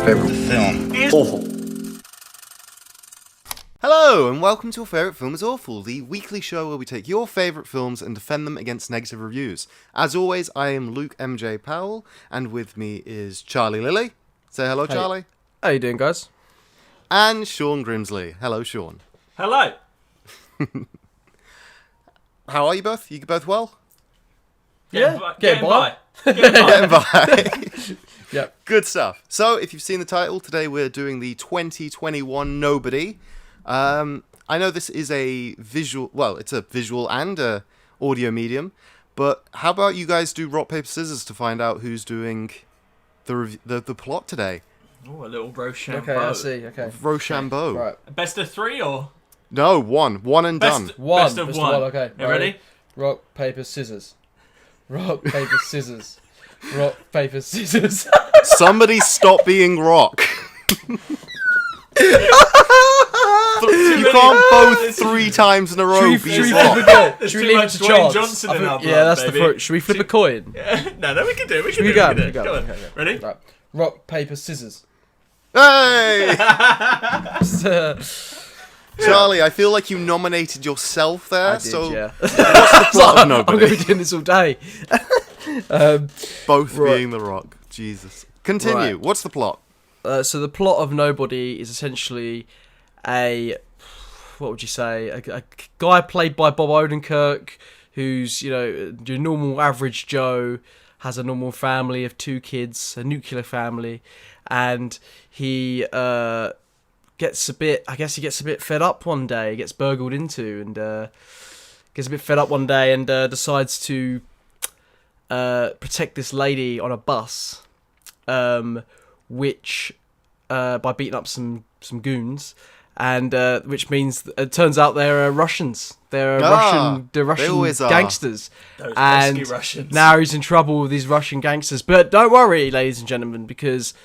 favorite film is awful. Hello, and welcome to Your Favourite Film is Awful, the weekly show where we take your favourite films and defend them against negative reviews. As always, I am Luke MJ Powell, and with me is Charlie Lilly. Say hello, Hey. Charlie. How you doing, guys? And Sean Grimsley. Hello, Sean. Hello. How are you both? You both well? Getting Getting by. Getting by. Yep. Good stuff. So, if you've seen the title, today we're doing the 2021 Nobody. I know this is a visual, well, it's a visual and a audio medium, but how about you guys do rock, paper, scissors to find out who's doing the plot today? Oh, a little Rochambeau. Okay, I see. Okay. Rochambeau. Right. Best of three or No, one and done. One. Best of Just one. Okay. You ready? Rock, paper, scissors. Rock, paper, scissors. Rock, paper, scissors. Somebody stop being rock. You can't both 3 times in a row Should be we rock. flip a There's Should too we leave it much to Dwayne chance? Johnson I in think- our Yeah, blood, that's baby. the first. Should we flip a coin? No, we can do it. We can We do go. it. We Go go. on. Okay. Ready? Right. Rock, paper, scissors. Hey! Charlie, I feel like you nominated yourself there, I did, so yeah. what's the plot of I'm going to Nobody? be doing this all day. Both Right. being the rock. Jesus. Continue. Right. What's the plot? So the plot of Nobody is essentially what would you say, a guy played by Bob Odenkirk, who's, your normal average Joe, has a normal family of 2 kids, a nuclear family, and he gets a bit fed up one day. He gets burgled into and gets a bit fed up one day and decides to protect this lady on a bus, which by beating up some goons, and which means it turns out they're Russians. They're Russian always are. gangsters. Those And pesky Russians. now he's in trouble with these Russian gangsters. But don't worry, ladies and gentlemen, because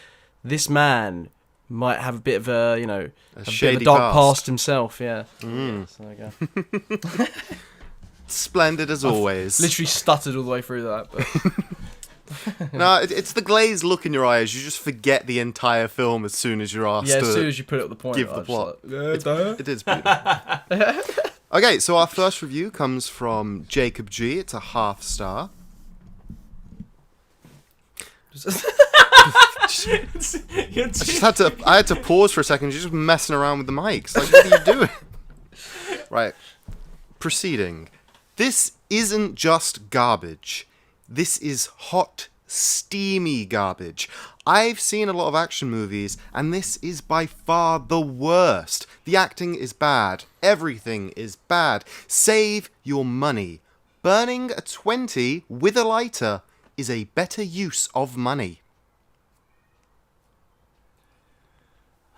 this man might have a bit of a, a bit of a shady dark past. past himself. Yeah. Mm. So there you go. Splendid as always. Literally stuttered all the way through that. But No, it's the glazed look in your eyes. You just forget the entire film as soon as you're asked yeah, as to soon as you put it at the point, give I the was plot. just like, It is beautiful. Okay, so our first review comes from Jacob G. It's a half star. I had to pause for a second. You're just messing around with the mics. Like, what are you doing? Right. Proceeding. This isn't just garbage. This is hot, steamy garbage. I've seen a lot of action movies, and this is by far the worst. The acting is bad. Everything is bad. Save your money. Burning a 20 with a lighter is a better use of money.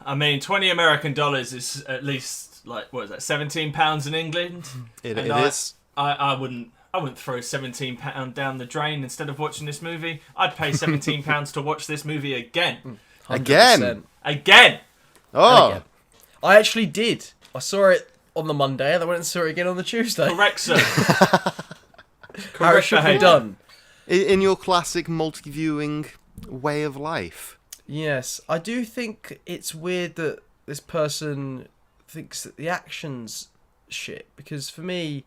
I mean, 20 American dollars is at least, like, what is that, £17 in England? It And is. I wouldn't throw £17 down the drain instead of watching this movie. I'd pay £17 to watch this movie again. 100%. Again! Oh, Again. I actually did. I saw it on the Monday, and I went and saw it again on the Tuesday. Correct, sir. How it Correct should be behaviour. done. in your classic multi-viewing way of life. Yes, I do think it's weird that this person thinks that the action's shit, because for me,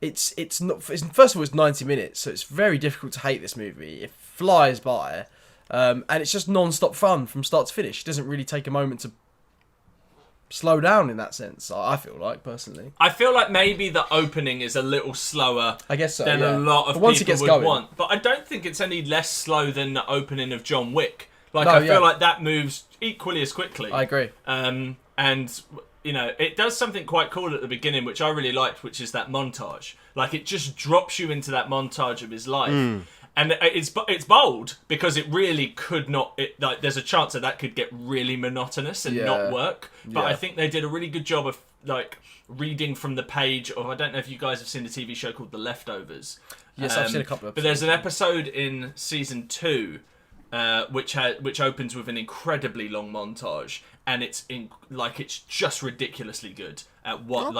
it's not. First of all, it's 90 minutes, so it's very difficult to hate this movie. It flies by, and it's just non-stop fun from start to finish. It doesn't really take a moment to slow down in that sense. I feel like, personally. I feel like maybe the opening is a little slower I guess so. than yeah. a lot of But once it people gets would going, want. But I don't think it's any less slow than the opening of John Wick. Like, No, I yeah. feel like that moves equally as quickly. I agree. And, it does something quite cool at the beginning, which I really liked, which is that montage. Like, it just drops you into that montage of his life. And it's bold, because it really could not... there's a chance that could get really monotonous and Yeah. not work. But Yeah. I think they did a really good job of, like, reading from the page of... I don't know if you guys have seen the TV show called The Leftovers. Yes, I've seen a couple of But there's an episode in season 2 which opens with an incredibly long montage, and it's just ridiculously good at what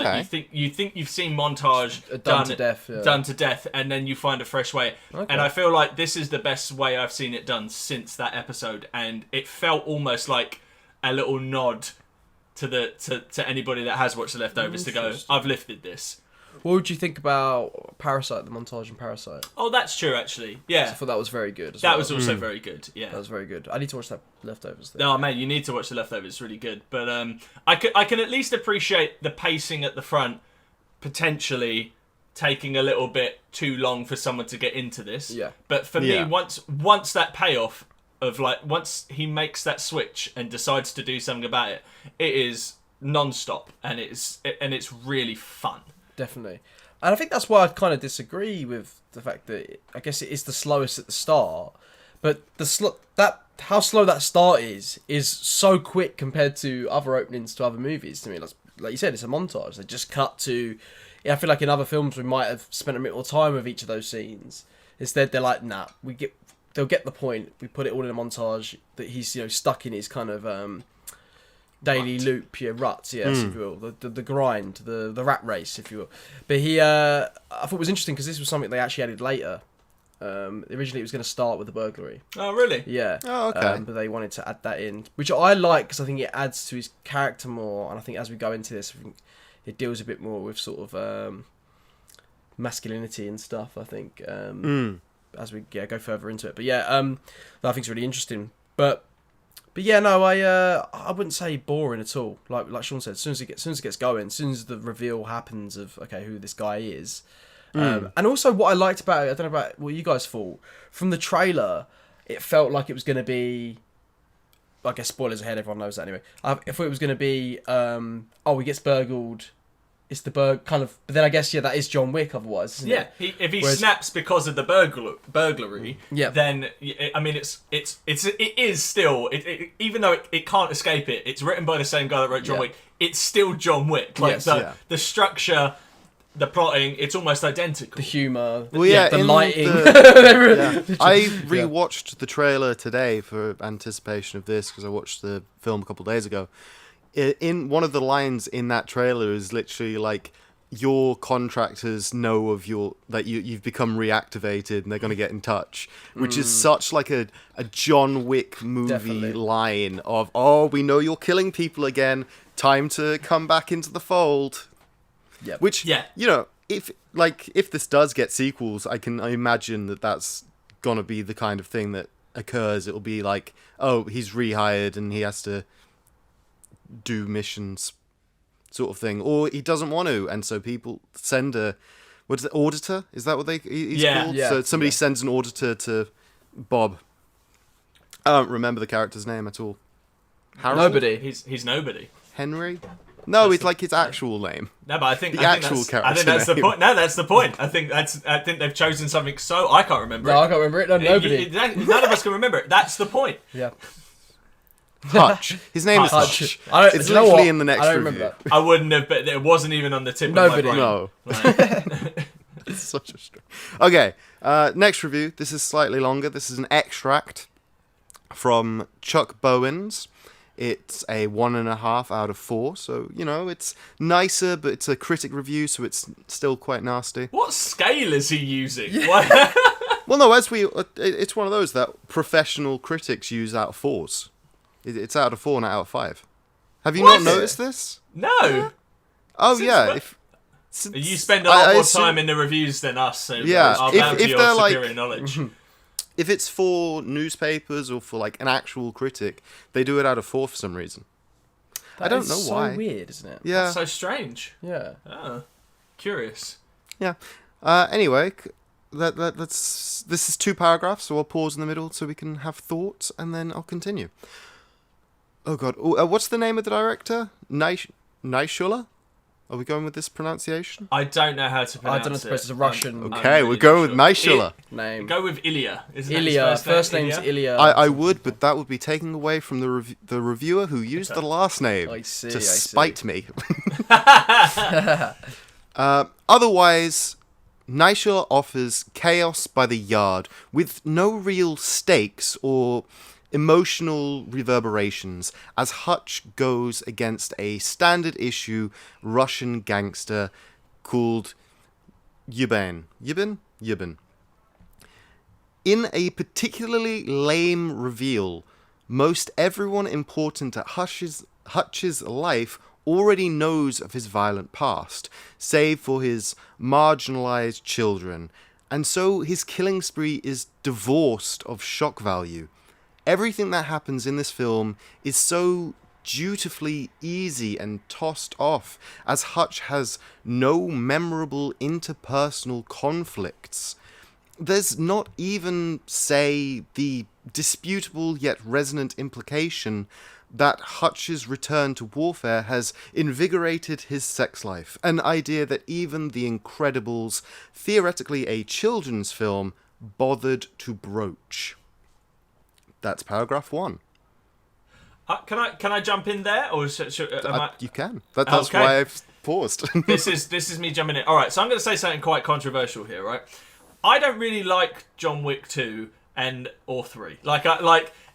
you think you've seen montage Done to death, yeah. done to death, and then you find a fresh way. Okay. And I feel like this is the best way I've seen it done since that episode, and it felt almost like a little nod to anybody that has watched The Leftovers to go, I've lifted this. What would you think about Parasite, the montage in Parasite? Oh, that's true, actually. Yeah. I thought that was very good. That was also very good, yeah. That was very good. I need to watch that Leftovers thing. No, man, you need to watch The Leftovers. It's really good. But I can at least appreciate the pacing at the front potentially taking a little bit too long for someone to get into this. Yeah. But for me, once that payoff of once he makes that switch and decides to do something about it, it is non-stop and it's really fun. Definitely. And I think that's why I kind of disagree with the fact that I guess it is the slowest at the start, but how slow that start is so quick compared to other openings to other movies. To me, like you said, it's a montage. They just cut to. Yeah, I feel like in other films we might have spent a bit more time with each of those scenes. Instead, they're like, nah, they'll get the point. We put it all in a montage that he's stuck in his kind of daily loop, ruts, yes, if you will, the grind, the rat race, if you will. But I thought it was interesting because this was something they actually added later. Originally, it was going to start with the burglary. Oh, really? Yeah. Oh, okay. But they wanted to add that in, which I like because I think it adds to his character more. And I think as we go into this, I think it deals a bit more with sort of masculinity and stuff. I think as we go further into it. But yeah, I think it's really interesting. But yeah, no, I wouldn't say boring at all. Like Sean said, as soon as it gets going, as soon as the reveal happens of who this guy is, and also what I liked about it, I don't know about what you guys thought from the trailer, it felt like it was going to be. I guess spoilers ahead, everyone knows that anyway. I thought it was going to be, he gets burgled. It's the kind of, but then I guess that is John Wick otherwise, isn't it? Yeah, if he snaps because of the burglary, then I mean it is still even though it can't escape it. It's written by the same guy that wrote John Wick. It's still John Wick. The structure, the plotting, it's almost identical. The humour, the lighting. I rewatched the trailer today for anticipation of this because I watched the film a couple of days ago. In one of the lines in that trailer is literally like, your contractors know of that you've become reactivated and they're going to get in touch, which is such like a John Wick movie line of, we know you're killing people again, time to come back into the fold. Yep. Which, if this does get sequels, I imagine that's going to be the kind of thing that occurs. It'll be like, he's rehired and he has to do missions sort of thing, or he doesn't want to, and so people send auditor, is that what he's called? So somebody sends an auditor to Bob. I don't remember the character's name at all. Harold? Nobody. He's nobody. Henry? No, it's like his actual name. No, but I think character. I think that's the point. No, that's the point. I think they've chosen something so I can't remember. No, I can't remember it. No, nobody. None of us can remember it. That's the point. Yeah. Hutch. His name is Hutch. It's you know literally what? in the next I don't review. remember that. I wouldn't have, but it wasn't even on the tip Nobody. of my brain. No. It's such a stretch. Okay, next review. This is slightly longer. This is an extract from Chuck Bowen's. It's a 1.5 out of 4, so, it's nicer, but it's a critic review, so it's still quite nasty. What scale is he using? Well, no, it's one of those that professional critics use out of 4s. It's out of 4, not out of 5. Have you not noticed this? No. Oh, yeah. You spend a lot more time in the reviews than us, so I'll bow to your superior knowledge. If it's for newspapers or for like an actual critic, they do it out of 4 for some reason. I don't know why. It's so weird, isn't it? Yeah. That's so strange. Yeah. Oh, curious. Yeah. Anyway, this is 2 paragraphs, so I'll pause in the middle so we can have thoughts, and then I'll continue. Oh God, what's the name of the director? Naishuller? Are we going with this pronunciation? I don't know how to pronounce it. I don't know if it's a Russian. Okay, we're going with Naishuller. Name. Go with Ilya. Isn't Ilya. His First name's Ilya. I would, but that would be taking away from the reviewer who used the last name to spite me. Otherwise, Naishuller offers chaos by the yard with no real stakes or emotional reverberations as Hutch goes against a standard issue Russian gangster called Yubin. In a particularly lame reveal, most everyone important at Hutch's life already knows of his violent past, save for his marginalized children, and so his killing spree is divorced of shock value. Everything that happens in this film is so dutifully easy and tossed off, as Hutch has no memorable interpersonal conflicts. There's not even, say, the disputable yet resonant implication that Hutch's return to warfare has invigorated his sex life, an idea that even The Incredibles, theoretically a children's film, bothered to broach. That's paragraph 1. Can I jump in there, or You can. That's okay. why I've paused. This is me jumping in. All right, so I'm going to say something quite controversial here, right? I don't really like John Wick 2 or 3.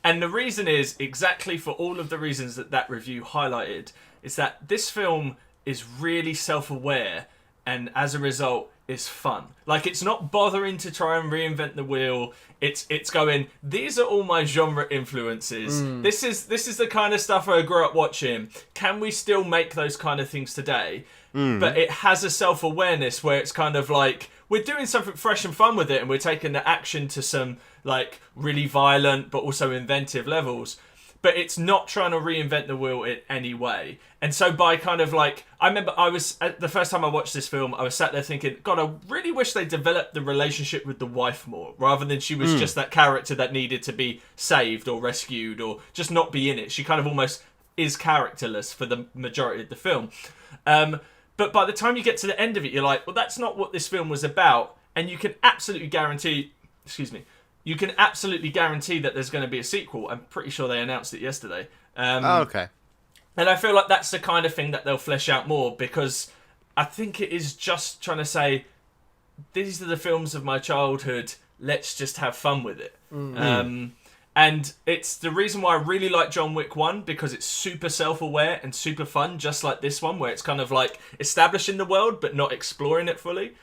And the reason is exactly for all of the reasons that review highlighted, is that this film is really self-aware, and as a result is fun. Like, it's not bothering to try and reinvent the wheel. It's going, these are all my genre influences. This is the kind of stuff I grew up watching. Can we still make those kind of things today? But it has a self-awareness where it's kind of like, we're doing something fresh and fun with it, and we're taking the action to some like really violent but also inventive levels. But it's not trying to reinvent the wheel in any way. And so by kind of like, I remember the first time I watched this film, I was sat there thinking, God, I really wish they developed the relationship with the wife more, rather than she was just that character that needed to be saved or rescued or just not be in it. She kind of almost is characterless for the majority of the film. But by the time you get to the end of it, you're like, well, that's not what this film was about. And you can absolutely guarantee, you can absolutely guarantee that there's going to be a sequel. I'm pretty sure they announced it yesterday. Okay. And I feel like that's the kind of thing that they'll flesh out more, because I think it is just trying to say, these are the films of my childhood, let's just have fun with it. And it's the reason why I really like John Wick 1, because it's super self-aware and super fun, just like this one, where it's kind of like establishing the world but not exploring it fully,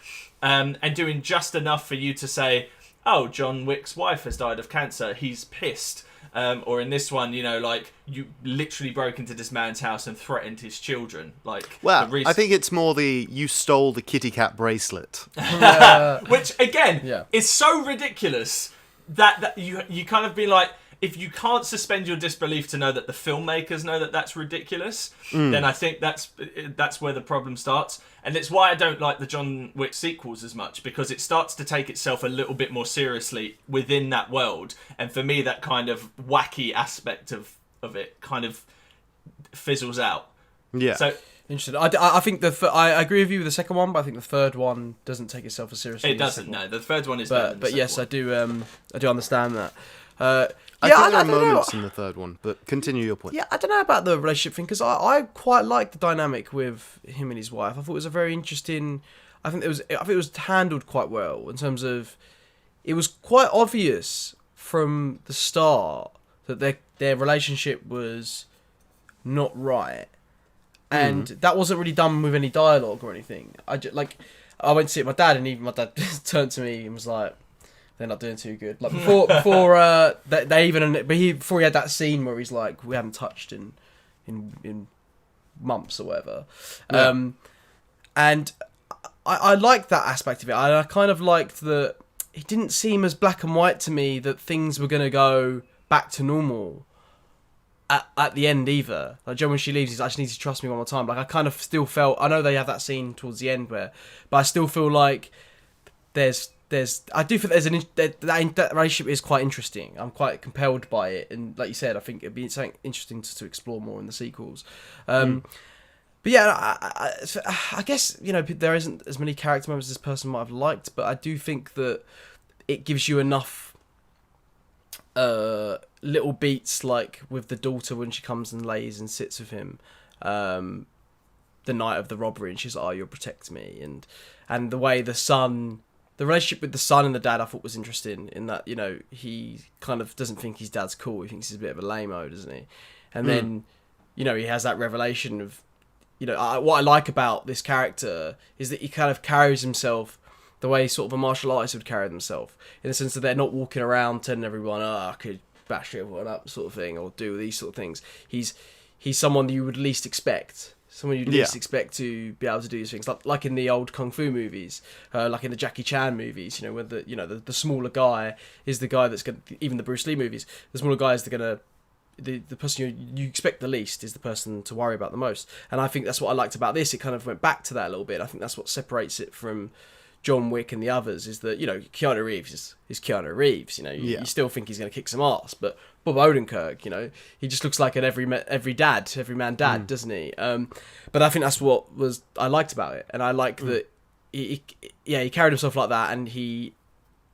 and doing just enough for you to say, oh, John Wick's wife has died of cancer, he's pissed. Or in this one, you know, like, you literally broke into this man's house and threatened his children. Like, well, I think it's more you stole the kitty cat bracelet. Which, again, is so ridiculous that you kind of be like, if you can't suspend your disbelief to know that the filmmakers know that that's ridiculous, then I think that's where the problem starts. And it's why I don't like the John Wick sequels as much, because it starts to take itself a little bit more seriously within that world. And for me, that kind of wacky aspect of it kind of fizzles out. Yeah. So interesting. I think I agree with you with the second one, but I think the third one doesn't take itself as seriously. It doesn't. No, the third one is better than the second yes, one. I do understand that. I think there are moments in the third one, but continue your point. Yeah, I don't know about the relationship thing, because I quite like the dynamic with him and his wife. I thought it was a very interesting. I think it was handled quite well in terms of, it was quite obvious from the start that their relationship was not right, and that wasn't really done with any dialogue or anything. I went to see it with my dad, and even my dad turned to me and was like, they're not doing too good. Like before he had that scene where he's like, we haven't touched in months or whatever. Yeah. And I liked that aspect of it. I kind of liked that it didn't seem as black and white to me that things were going to go back to normal at the end either. Like, Joe, when she leaves, he's like, I just need to trust me one more time. Like, I kind of still felt, I know they have that scene towards the end but I still feel like I do think that relationship is quite interesting. I'm quite compelled by it, and like you said, I think it'd be something interesting to explore more in the sequels. But yeah, I guess, you know, there isn't as many character moments as this person might have liked, but I do think that it gives you enough little beats, like with the daughter when she comes and lays and sits with him. the night of the robbery, and she's like, "Oh, you'll protect me," and the way the relationship with the son and the dad, I thought was interesting in that, you know, he kind of doesn't think his dad's cool. He thinks he's a bit of a lame-o, doesn't he? And then, you know, he has that revelation of, you know, what I like about this character is that he kind of carries himself the way sort of a martial artist would carry themselves, in the sense that they're not walking around telling everyone, "Oh, I could bash everyone up," sort of thing, or do these sort of things. He's someone that you would least expect. Someone you'd least expect to be able to do these things, like in the old kung fu movies, like in the Jackie Chan movies. You know, where the smaller guy is the guy that's going. Even the Bruce Lee movies, the smaller guy is the person you expect the least is the person to worry about the most. And I think that's what I liked about this. It kind of went back to that a little bit. I think that's what separates it from John Wick and the others, is that, you know, Keanu Reeves is Keanu Reeves. You know, you still think he's going to kick some ass, but Bob Odenkirk, you know, he just looks like an everyman dad, doesn't he? But I think that's what I liked about it, and I like that he carried himself like that, and he,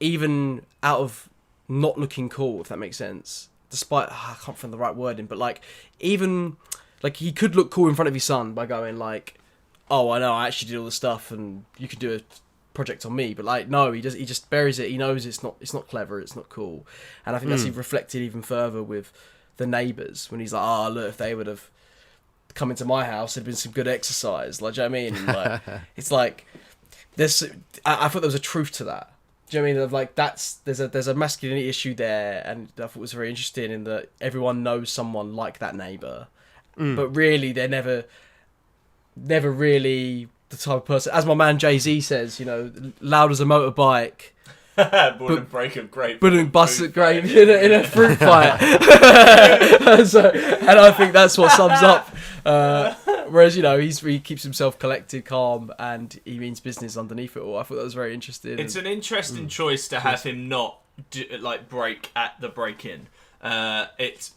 even out of not looking cool, if that makes sense, despite I can't find the right wording, but like, even like, he could look cool in front of his son by going like, "Oh, I know, I actually did all the stuff, and you could do a project on me," but like, no, he just buries it. He knows it's not clever, it's not cool. And I think that's reflected even further with the neighbours, when he's like, "Oh, look, if they would have come into my house, there'd been some good exercise." Like, do you know what I mean? And like, it's like, I thought there was a truth to that. Do you know what I mean? Of like, there's a masculinity issue there, and I thought it was very interesting in that everyone knows someone like that neighbour, but really they're never really the type of person, as my man Jay-Z says, you know, loud as a motorbike, wouldn't break a grape, wouldn't bust a grape in a fruit fight. And I think that's what sums up. Whereas, you know, he keeps himself collected, calm, and he means business underneath it all. I thought that was very interesting. It's an interesting choice to have him not break at the break-in. It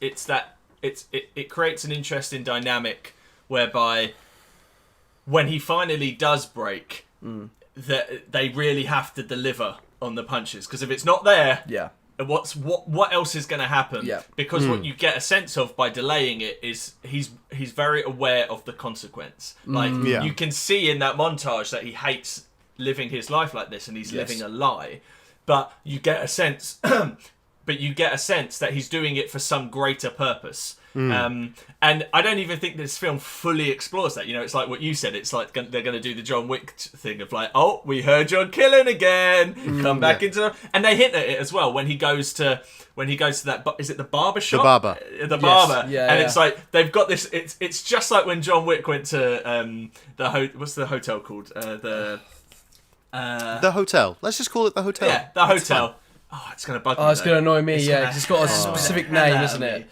creates an interesting dynamic whereby, when he finally does break, that they really have to deliver on the punches, because if it's not there, what else is going to happen? Because what you get a sense of by delaying it is he's very aware of the consequence. Like, you can see in that montage that he hates living his life like this, and he's living a lie. But you get a sense, that he's doing it for some greater purpose. And I don't even think this film fully explores that. You know, it's like what you said. It's like they're going to do the John Wick thing of like, "Oh, we heard you're killing again. Come back into," and they hint at it as well when he goes to that. Is it the barber shop? The barber. And it's like they've got this. It's just like when John Wick went to what's the hotel called? The hotel. Let's just call it the hotel. Yeah, the hotel. Oh, it's going to bug me. Oh, it's going to annoy me. Because it's got a Oh, specific man. name, isn't it?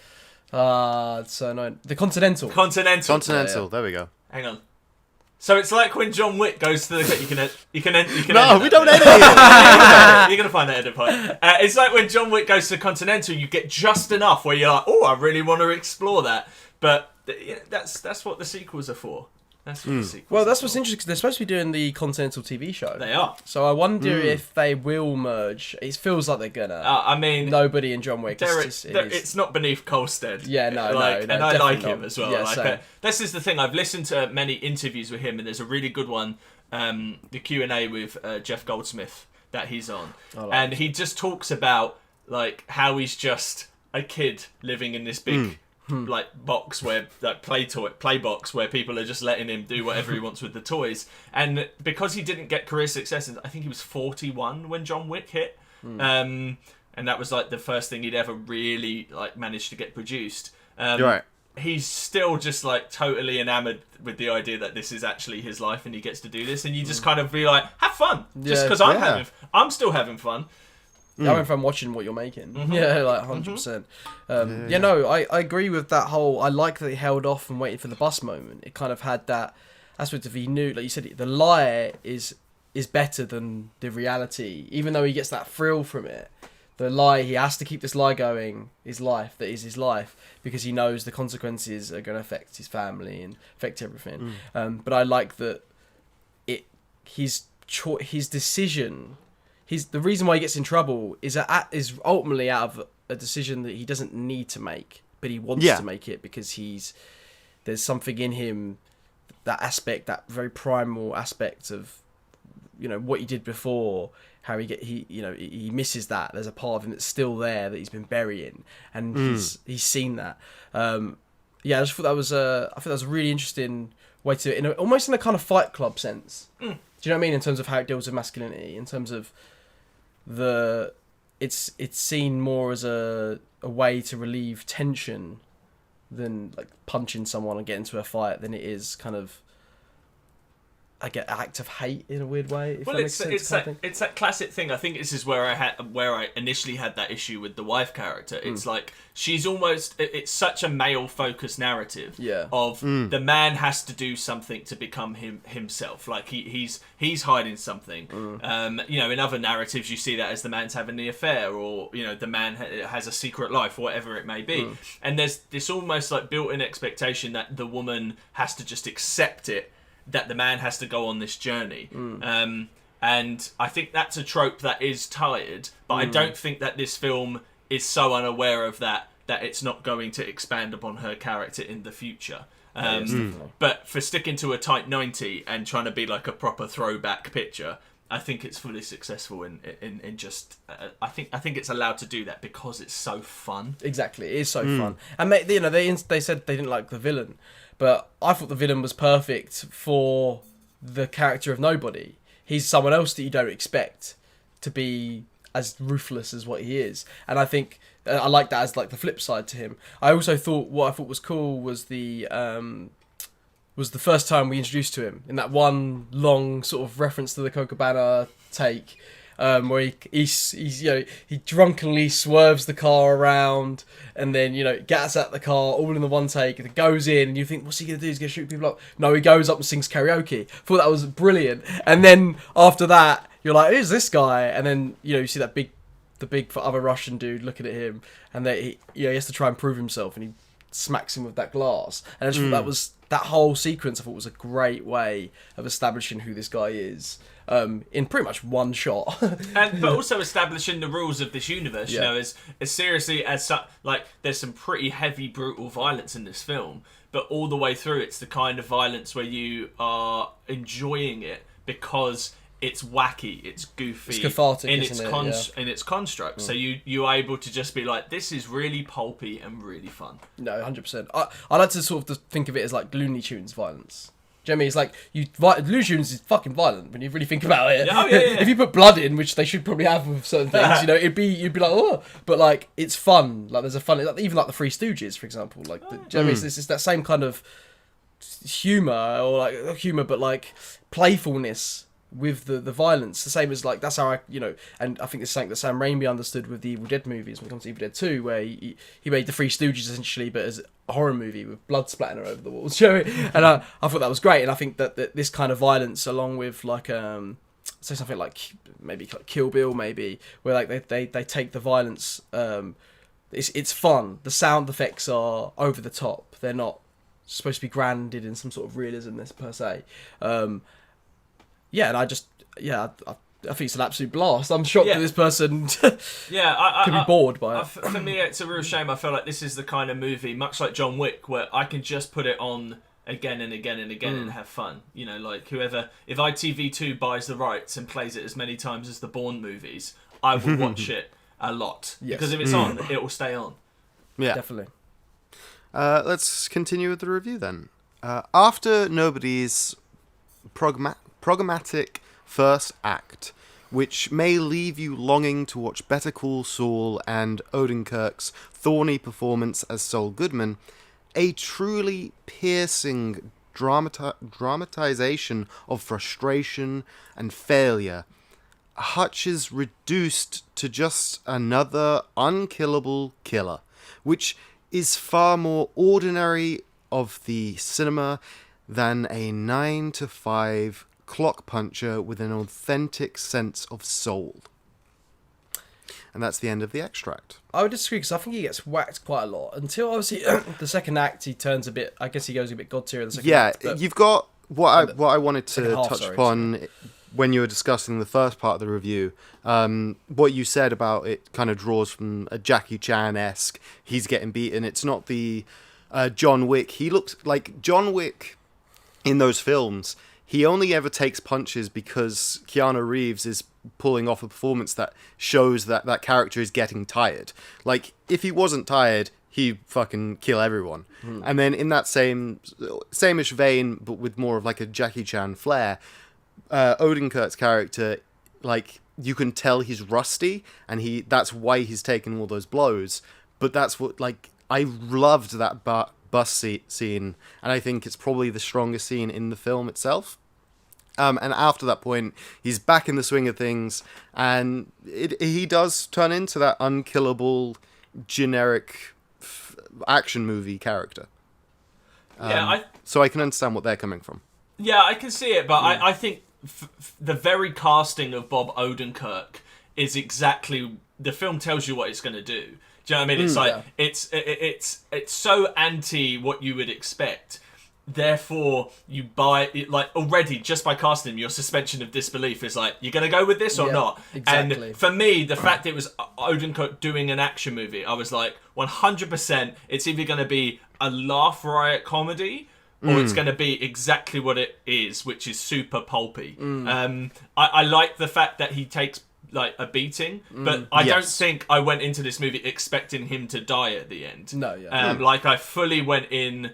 It's so annoying. The Continental. Continental. Continental. There we go. Hang on. So it's like when John Wick goes to the... You can No, we don't edit it. You're going to find that edit point. It's like when John Wick goes to Continental, you get just enough where you're like, "Oh, I really want to explore that." But that's what the sequels are for. That's what the sequels Well, that's are what's for. interesting, because they're supposed to be doing the Continental TV show. They are. So I wonder if they will merge. It feels like they're gonna. I mean... Nobody in John Wick. It's not beneath Colstead. Yeah, no, and I like him as well. Yeah, like, this is the thing. I've listened to many interviews with him, and there's a really good one, the Q&A with Jeff Goldsmith that he's on, and he just talks about like how he's just a kid living in this big like box where play box where people are just letting him do whatever he wants with the toys, and because he didn't get career success, I think he was 41 when John Wick hit, and that was like the first thing he'd ever really like managed to get produced. You're right. He's still just like totally enamored with the idea that this is actually his life and he gets to do this, and you just kind of be like, have fun, just because I'm still having fun. I went from watching what you're making. Yeah, like 100%. No, I agree with that whole. I like that he held off and waited for the bus moment. It kind of had that aspect of, he knew, like you said, the lie is better than the reality, even though he gets that thrill from it. The lie, he has to keep this lie going, his life, that is his life, because he knows the consequences are going to affect his family and affect everything. But I like that his decision, the reason why he gets in trouble is ultimately out of a decision that he doesn't need to make, but he wants to make it because there's something in him that aspect, that very primal aspect of, you know, what he did before, how he misses that. There's a part of him that's still there that he's been burying, and he's seen that. I just thought that was I think that was a really interesting way to do it, almost in a kind of Fight Club sense. Do you know what I mean? In terms of how it deals with masculinity, in terms of it's seen more as a way to relieve tension than like punching someone and getting into a fight than it is kind of act of hate in a weird way. If Well, that makes sense, it's that classic thing. I think this is where I initially had that issue with the wife character. It's like she's almost. It's such a male focused narrative. Yeah. Of the man has to do something to become himself. Like he's hiding something. You know, in other narratives you see that as the man's having the affair, or you know, the man has a secret life, or whatever it may be. And there's this almost like built-in expectation that the woman has to just accept it, that the man has to go on this journey. And I think that's a trope that is tired, but I don't think that this film is so unaware of that it's not going to expand upon her character in the future. But for sticking to a tight 90 and trying to be like a proper throwback picture, I think it's fully successful in just. I think it's allowed to do that because it's so fun. Exactly, it is so fun. And they said they didn't like the villain, but I thought the villain was perfect for the character of Nobody. He's someone else that you don't expect to be as ruthless as what he is, and I think I like that as like the flip side to him. I also thought what I thought was cool was the first time we introduced to him in that one long sort of reference to the Copacabana take, where he's you know, he drunkenly swerves the car around and then, you know, gets out the car all in the one take, and it goes in and you think, what's he gonna do? He's gonna shoot people up? No, he goes up and sings karaoke. Thought that was brilliant. And then after that you're like, who's this guy? And then, you know, you see the big other Russian dude looking at him, and he has to try and prove himself, and he smacks him with that glass. And I just thought that whole sequence I thought was a great way of establishing who this guy is, in pretty much one shot. But also establishing the rules of this universe. Yeah. You know, as seriously as like there's some pretty heavy, brutal violence in this film, but all the way through it's the kind of violence where you are enjoying it because it's wacky, it's goofy, it's cathartic in its construct. So you are able to just be like, this is really pulpy and really fun. No, 100%. I like to sort of think of it as like Looney Tunes violence. Do you know what I mean? It's like Looney Tunes is fucking violent when you really think about it. Oh, yeah. If you put blood in, which they should probably have with certain things, you know, you'd be like, oh, but like it's fun. Like there's a fun, like, even like the Three Stooges, for example. Like, do you know what I mean? It's that same kind of humor, or like not humor, but like playfulness with the violence. The same as like, that's how I, you know, and I think it's something that Sam Raimi understood with the Evil Dead movies when it comes to Evil Dead 2, where he made the Three Stooges essentially, but as a horror movie with blood splattering over the walls. And I thought that was great, and I think that this kind of violence, along with like say something like maybe like Kill Bill, maybe, where like they take the violence, it's fun. The sound effects are over the top. They're not supposed to be grounded in some sort of realism per se. Yeah, and I think it's an absolute blast. I'm shocked that this person could be bored by it. For me, it's a real shame. I feel like this is the kind of movie, much like John Wick, where I can just put it on again and again and again and have fun. You know, like if ITV2 buys the rights and plays it as many times as the Bourne movies, I will watch it a lot. Yes. Because if it's on, it will stay on. Yeah, definitely. Let's continue with the review then. After Nobody's programmatic first act, which may leave you longing to watch Better Call Saul and Odenkirk's thorny performance as Saul Goodman, a truly piercing dramatization of frustration and failure, Hutch is reduced to just another unkillable killer, which is far more ordinary of the cinema than a 9-to-5 clock puncher with an authentic sense of soul. And that's the end of the extract. I would disagree, because I think he gets whacked quite a lot. Until obviously the second act, he turns a bit, I guess he goes a bit god tier in the second act. Yeah, you've got what I wanted to touch upon when you were discussing the first part of the review. What you said about it kind of draws from a Jackie Chan-esque, he's getting beaten. It's not the John Wick. He looks like John Wick. in those films, he only ever takes punches because Keanu Reeves is pulling off a performance that shows that that character is getting tired. Like, if he wasn't tired, he'd fucking kill everyone. And then in that same-ish vein, but with more of like a Jackie Chan flair, Odenkert's character, like, you can tell he's rusty, and that's why he's taking all those blows. But that's what, like, I loved that bus scene, and I think it's probably the strongest scene in the film itself. And after that point, he's back in the swing of things, and he does turn into that unkillable, generic action movie character. So I can understand what they're coming from. Yeah, I can see it, but I think the very casting of Bob Odenkirk is exactly... The film tells you what it's going to do. Do you know what I mean? It's like it's so anti what you would expect. Therefore, you buy it, like, already just by casting him, your suspension of disbelief is like, you're going to go with this or not? Exactly. And for me, the fact it was Odenkirk doing an action movie, I was like, 100%, it's either going to be a laugh riot comedy or it's going to be exactly what it is, which is super pulpy. I like the fact that he takes like a beating, but I don't think I went into this movie expecting him to die at the end. No, yeah. Like, I fully went in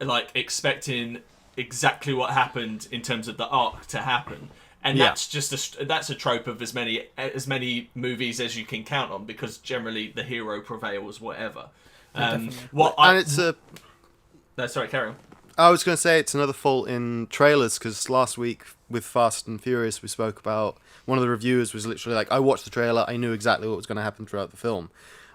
like expecting exactly what happened in terms of the arc to happen, and that's just that's a trope of as many movies as you can count on, because generally the hero prevails, whatever. Sorry, carry on. I was going to say it's another fault in trailers, because last week with Fast and Furious we spoke about, one of the reviewers was literally like, I watched the trailer, I knew exactly what was going to happen throughout the film.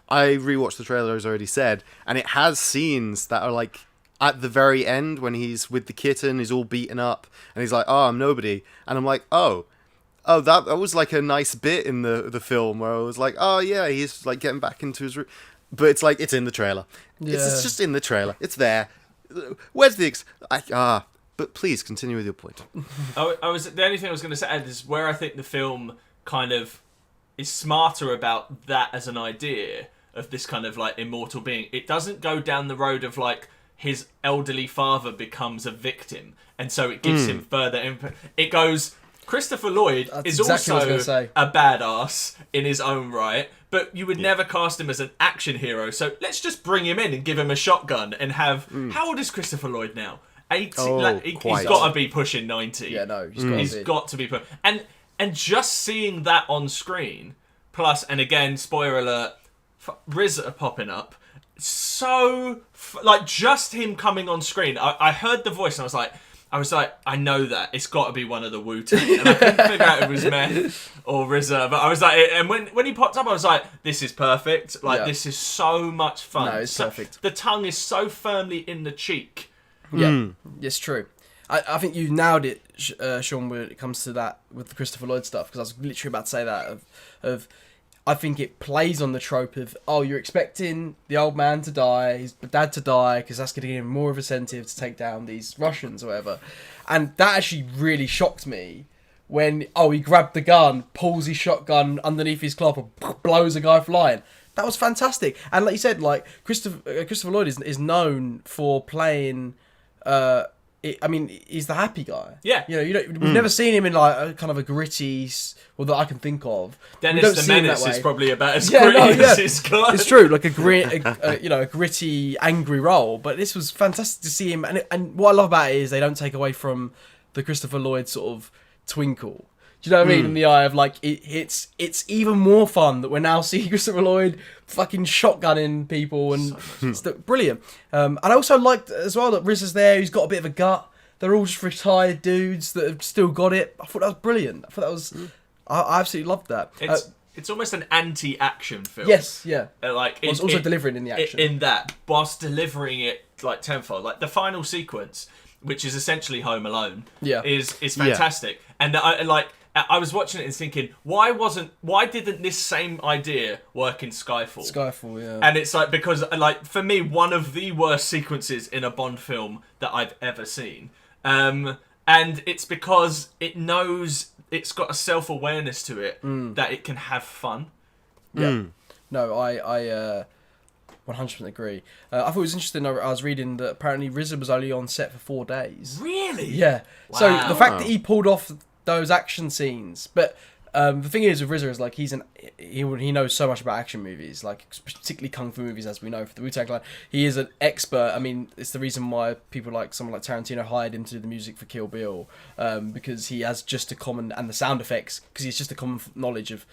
I rewatched the trailer, as I already said, and it has scenes that are like at the very end when he's with the kitten, he's all beaten up, and he's like, oh, I'm nobody. And I'm like, oh, that was like a nice bit in the film where I was like, oh yeah, he's like getting back into his room. But it's like, it's in the trailer. Yeah. It's just in the trailer. It's there. Where's the... But please, continue with your point. The only thing I was going to say is where I think the film kind of is smarter about that as an idea of this kind of like immortal being. It doesn't go down the road of like his elderly father becomes a victim, and so it gives him further input. It goes, Christopher Lloyd is exactly also a badass in his own right, but you would never cast him as an action hero, so let's just bring him in and give him a shotgun and have... How old is Christopher Lloyd now? 80? He's got to be pushing 90. Yeah, no, he's got to be and just seeing that on screen, plus, and again, spoiler alert, RZA popping up, so... like, just him coming on screen, I heard the voice and I was like, I know that. It's got to be one of the Wu-Tang. And I couldn't figure out if it was Meth or RZA. But I was like... And when he popped up, I was like, this is perfect. Like, this is so much fun. No, it's perfect. The tongue is so firmly in the cheek. Yeah, it's true. I think you nailed it, Sean, when it comes to that with the Christopher Lloyd stuff. Because I was literally about to say that. I think it plays on the trope of, oh, you're expecting the old man to die, his dad to die, because that's going to give him more of a incentive to take down these Russians or whatever. And that actually really shocked me when, he grabbed the gun, pulls his shotgun underneath his cloth and blows a guy flying. That was fantastic. And like you said, like Christopher Lloyd is known for playing... he's the happy guy. Yeah. We've never seen him in like a kind of a gritty, that I can think of. Dennis the Menace is probably about as gritty as his guy. It's true, like a gritty, angry role. But this was fantastic to see him. And what I love about it is they don't take away from the Christopher Lloyd sort of twinkle. Do you know what I mean? In the eye of like, it's even more fun that we're now seeing Christopher Lloyd fucking shotgunning people, and it's brilliant. And I also liked as well that RZA's there, who's got a bit of a gut. They're all just retired dudes that have still got it. I thought that was brilliant. I absolutely loved that. It's almost an anti-action film. Yes, yeah. It's also delivering in the action. In that, whilst delivering it like tenfold. Like the final sequence, which is essentially Home Alone, is fantastic. And I was watching it and thinking, why didn't this same idea work in Skyfall? Skyfall, yeah. And it's like, because like for me, one of the worst sequences in a Bond film that I've ever seen. And it's because it knows it's got a self-awareness to it that it can have fun. Yeah. No, 100% agree. I thought it was interesting. I was reading that apparently RZA was only on set for 4 days. Really? Yeah. Wow. So the fact that he pulled off those action scenes, but the thing is with RZA is like he knows so much about action movies, like particularly kung fu movies, as we know for the Wu-Tang Clan. He is an expert. I mean, it's the reason why people like someone like Tarantino hired him to do the music for Kill Bill, because he has just a common, and the sound effects, because he's just a common knowledge of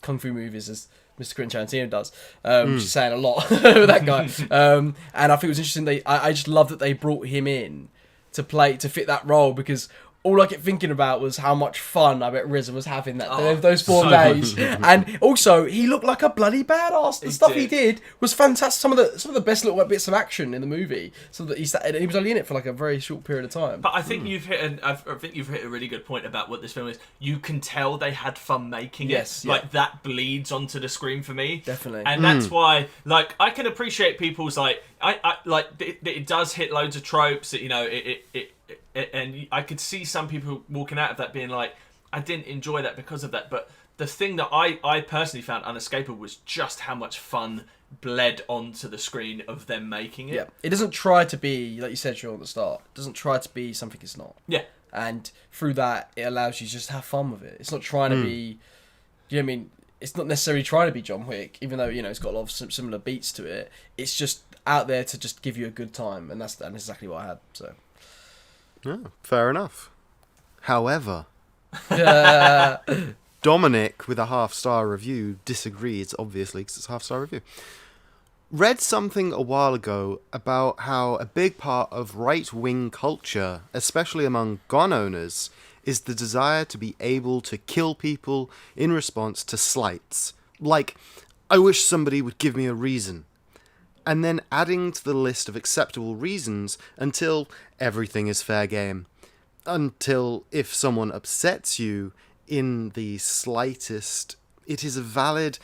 kung fu movies as Mr. Quentin Tarantino does, which is saying a lot with that guy. And I think it was interesting. I just love that they brought him in to fit that role, because all I kept thinking about was how much fun I bet RZA was having those 4 days. And also, he looked like a bloody badass. The stuff he did was fantastic. Some of the best little bits of action in the movie. So that he was only in it for like a very short period of time. But I think you've hit a really good point about what this film is. You can tell they had fun making it. Yes, yeah. Like that bleeds onto the screen for me. Definitely. And that's why, like, I can appreciate people's like, I like it does hit loads of tropes. That, you know, and I could see some people walking out of that being like, I didn't enjoy that because of that. But the thing that I personally found unescapable was just how much fun bled onto the screen of them making it. Yeah, it doesn't try to be, like you said, Sean, at the start. It doesn't try to be something it's not. Yeah. And through that, it allows you to just have fun with it. It's not trying to be, you know what I mean? It's not necessarily trying to be John Wick, even though, you know, it's got a lot of similar beats to it. It's just out there to just give you a good time, and that's exactly what I had, so... Yeah, fair enough. However, Yeah. Dominic, with a 5-star review, disagrees, obviously, because it's a 5-star review. Read something a while ago about how a big part of right-wing culture, especially among gun owners, is the desire to be able to kill people in response to slights. Like, I wish somebody would give me a reason. And then adding to the list of acceptable reasons until everything is fair game. Until if someone upsets you in the slightest, it is a valid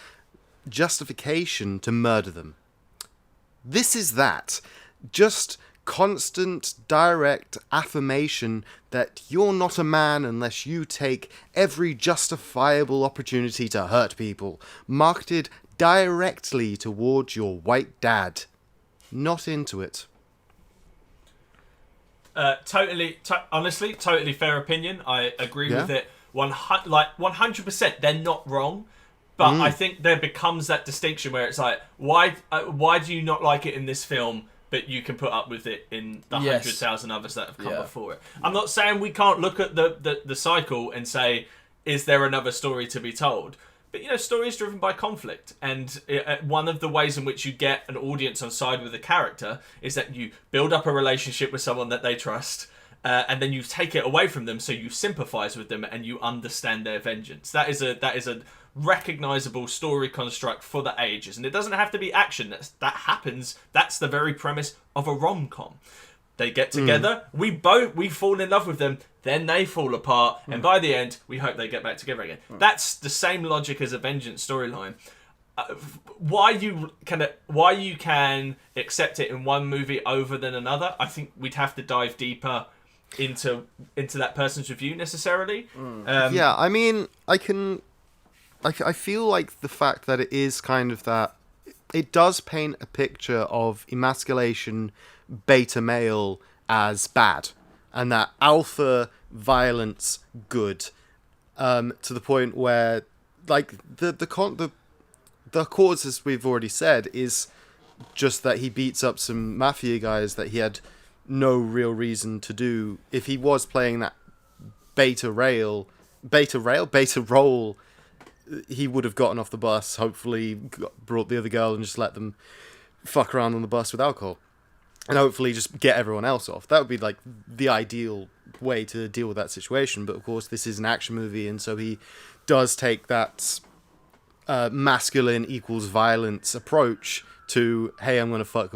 justification to murder them. This is that. Just constant, direct affirmation that you're not a man unless you take every justifiable opportunity to hurt people, marketed directly towards your white dad. Not into it. Honestly, totally fair opinion. I agree with it. 100%. They're not wrong, but I think there becomes that distinction where it's like, why do you not like it in this film, but you can put up with it in the 100,000 others that have come before it? I'm not saying we can't look at the cycle and say, is there another story to be told? But, you know, story is driven by conflict. And one of the ways in which you get an audience on side with a character is that you build up a relationship with someone that they trust, and then you take it away from them so you sympathise with them and you understand their vengeance. That is a recognisable story construct for the ages. And it doesn't have to be action. That happens. That's the very premise of a rom-com. They get together, we fall in love with them, then they fall apart, and by the end, we hope they get back together again. That's the same logic as a vengeance storyline. Why you can accept it in one movie over than another, I think we'd have to dive deeper into that person's review necessarily. Yeah, I mean, I feel like the fact that it is kind of that, it does paint a picture of emasculation, beta male as bad, and that alpha violence good, to the point where, like, the cause, as we've already said, is just that he beats up some mafia guys that he had no real reason to do. If he was playing that beta role, he would have gotten off the bus, hopefully brought the other girl and just let them fuck around on the bus with alcohol. And hopefully just get everyone else off. That would be like the ideal way to deal with that situation. But of course, this is an action movie, and so he does take that masculine equals violence approach to, hey, I'm gonna fuck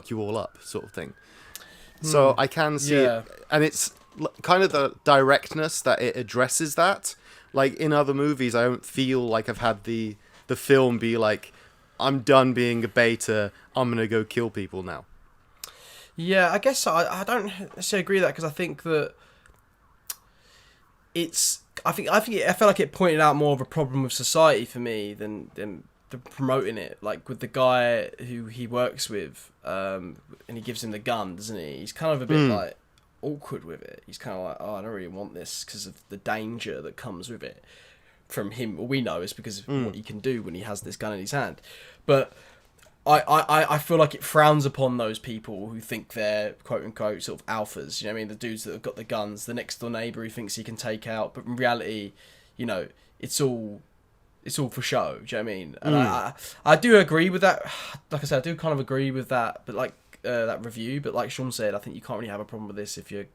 you all up, sort of thing. So I can see it, and it's kind of the directness that it addresses that. Like in other movies, I don't feel like I've had the film be like, I'm done being a beta, I'm gonna go kill people now. Yeah, I guess I don't necessarily agree with that, because I think that I felt like it pointed out more of a problem with society for me than promoting it, like with the guy who he works with, and he gives him the gun, doesn't he? He's kind of a bit like awkward with it. He's kind of like, oh, I don't really want this because of the danger that comes with it. From him, all we know is because of what he can do when he has this gun in his hand. But I feel like it frowns upon those people who think they're quote unquote sort of alphas. You know what I mean? The dudes that have got the guns, the next door neighbour who thinks he can take out, but in reality, you know, it's all for show. Do you know what I mean? And I do agree with that. Like I said, I do kind of agree with that. But like that review. But like Sean said, I think you can't really have a problem with this if you're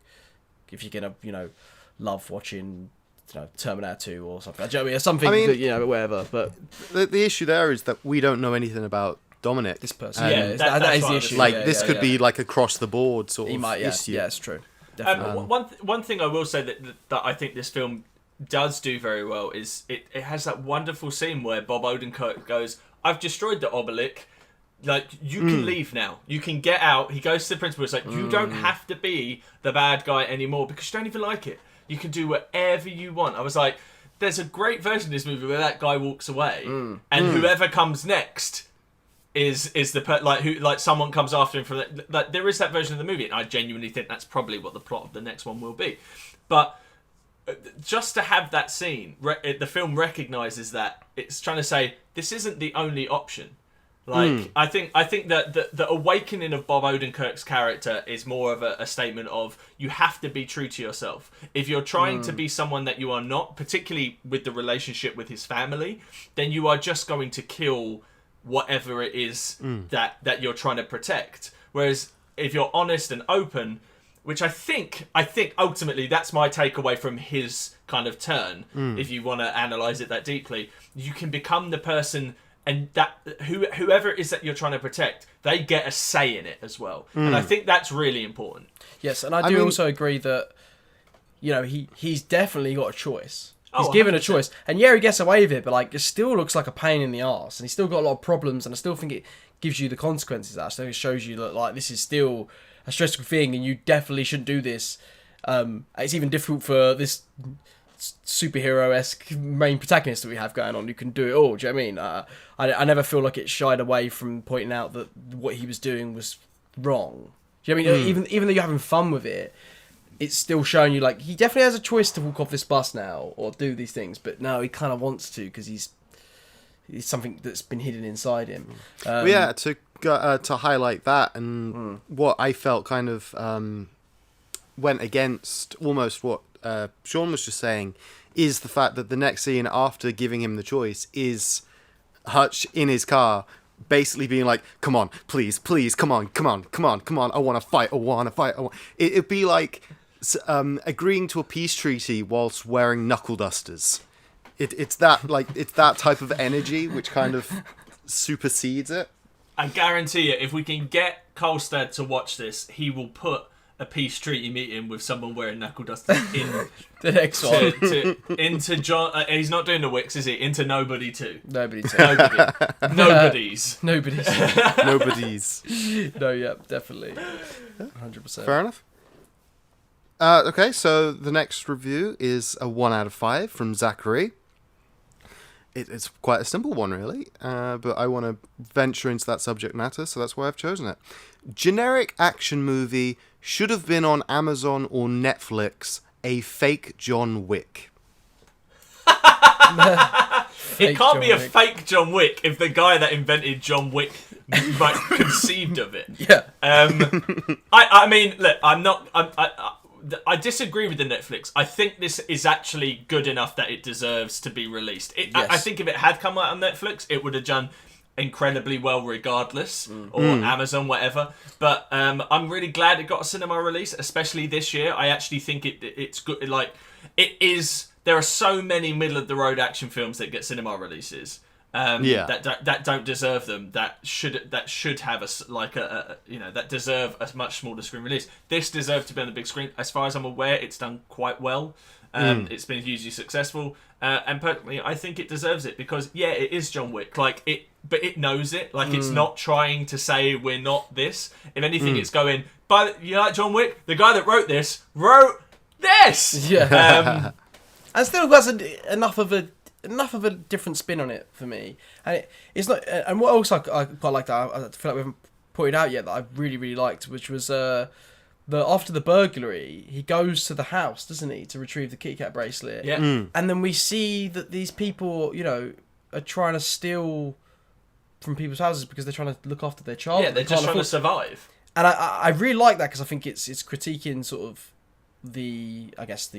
gonna, you know, love watching, you know, Terminator 2 or something. Do you know what I mean? Something that, you know, whatever. But the issue there is that we don't know anything about Dominic. This person, that is the issue. Like this could be like across the board sort of issue. Yeah, it's true. Definitely. One thing I will say that I think this film does do very well is it has that wonderful scene where Bob Odenkirk goes, "I've destroyed the Obelisk. Like, you can leave now. You can get out." He goes to the principal. It's like, you don't have to be the bad guy anymore because you don't even like it. You can do whatever you want. I was like, there's a great version of this movie where that guy walks away, and whoever comes next is like someone comes after him from that. Like, there is that version of the movie, and I genuinely think that's probably what the plot of the next one will be. But just to have that scene, the film recognises that it's trying to say this isn't the only option. Like, I think that the awakening of Bob Odenkirk's character is more of a statement of you have to be true to yourself. If you're trying to be someone that you are not, particularly with the relationship with his family, then you are just going to kill whatever it is that you're trying to protect. Whereas if you're honest and open, which I think ultimately that's my takeaway from his kind of turn, if you want to analyse it that deeply, you can become the person. And that whoever it is that you're trying to protect, they get a say in it as well. And I think that's really important. Yes, and I mean, also agree that, you know, he's definitely got a choice. He's given 100%. A choice. And yeah, he gets away with it, but like it still looks like a pain in the arse. And he's still got a lot of problems, and I still think it gives you the consequences of that. So it shows you that like this is still a stressful thing and you definitely shouldn't do this. It's even difficult for this superhero-esque main protagonist that we have going on who can do it all. Do you know what I mean? I never feel like it shied away from pointing out that what he was doing was wrong. Do you know what I mean? Even though you're having fun with it, it's still showing you like he definitely has a choice to walk off this bus now or do these things, but no, he kind of wants to because he's something that's been hidden inside him. To highlight that and what I felt kind of went against almost what Sean was just saying is the fact that the next scene after giving him the choice is Hutch in his car basically being like, come on, please, come on, I want to fight. It'd be like agreeing to a peace treaty whilst wearing knuckle dusters. It's that type of energy which kind of supersedes it. I guarantee you, if we can get Kolstad to watch this, he will put a peace treaty meeting with someone wearing knuckle dusters in the next one into John. He's not doing the Wicks, is he? Into Nobody too. Nobody's. No, yeah, definitely, 100%. Fair enough. Okay, so the next review is a 1 out of 5 from Zachary. It's quite a simple one, really, but I want to venture into that subject matter, so that's why I've chosen it. Generic action movie should have been on Amazon or Netflix, a fake John Wick. It can't be a fake John Wick if the guy that invented John Wick conceived of it. Yeah. I mean, look, I disagree with the Netflix. I think this is actually good enough that it deserves to be released. Yes. I think if it had come out on Netflix, it would have done incredibly well regardless, or Amazon, whatever. But I'm really glad it got a cinema release, especially this year. I actually think it's good. Like, it is. There are so many middle of the road action films that get cinema releases. That don't deserve them. That should have that deserve a much smaller screen release. This deserved to be on the big screen. As far as I'm aware, it's done quite well. It's been hugely successful, and personally, I think it deserves it because it is John Wick. But it knows it. Like, it's not trying to say we're not this. If anything, it's going. But you like John Wick? The guy that wrote this wrote this. Yeah. And still has enough of a enough of a different spin on it for me, and it's not. And what else I quite liked, I feel like we haven't pointed out yet that I really really liked, which was after the burglary, he goes to the house, doesn't he, to retrieve the Kit Kat bracelet. Yeah. And then we see that these people, are trying to steal from people's houses because they're trying to look after their child. Yeah, they're just trying to survive. And I really like that because I think it's critiquing sort of the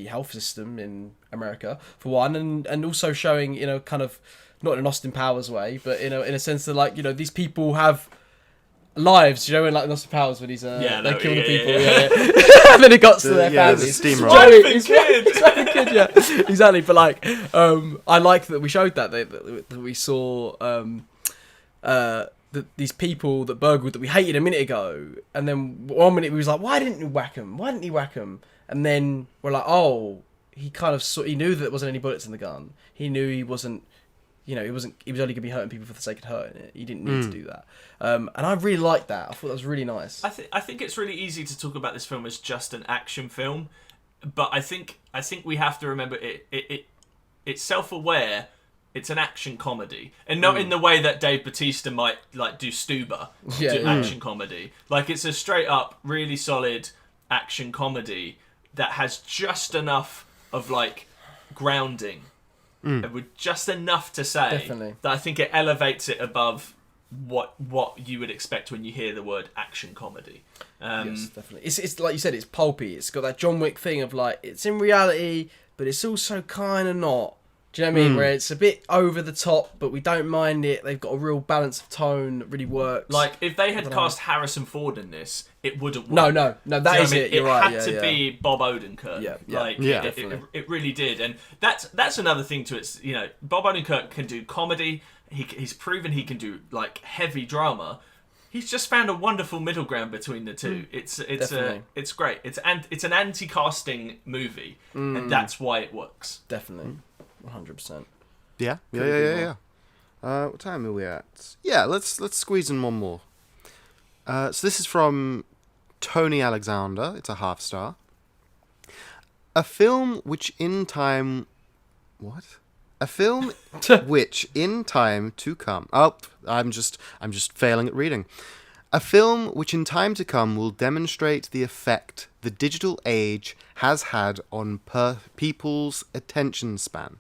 health system in America for one, and also showing kind of not in an Austin Powers way, but in a sense that these people have lives, in like Austin Powers when he's they kill the people, and then it got to their families. The steamroller. He's like a kid, yeah, exactly. But I like that we showed that we saw these people that burgled that we hated a minute ago, and then 1 minute we was like, why didn't he whack him? And then we're like, oh, he kind of he knew that there wasn't any bullets in the gun. He knew he wasn't. He was only going to be hurting people for the sake of hurting it. He didn't need to do that. And I really liked that. I thought that was really nice. I think it's really easy to talk about this film as just an action film, but I think we have to remember it's self-aware. It's an action comedy, and not in the way that Dave Bautista might do Stuber, action comedy. It's a straight up, really solid action comedy that has just enough of grounding. With just enough to say Definitely. that I think it elevates it above what you would expect when you hear the word action comedy. Yes, definitely. It's like you said, it's pulpy. It's got that John Wick thing of it's in reality, but it's also kind of not. Do you know what I mean? Where it's a bit over the top, but we don't mind it. They've got a real balance of tone that really works. If they had cast Harrison Ford in this, it wouldn't work. No, that is it. You're right. It had to be Bob Odenkirk. It really did, and that's another thing to it. Bob Odenkirk can do comedy. He's proven he can do heavy drama. He's just found a wonderful middle ground between the two. It's great. It's an anti-casting movie, and that's why it works. Definitely. 100%. Yeah. What time are we at? Yeah, let's squeeze in one more. So this is from Tony Alexander. It's a half star. A film which in time... What? A film which in time to come... Oh, I'm just failing at reading. A film which in time to come will demonstrate the effect the digital age has had on people's attention span.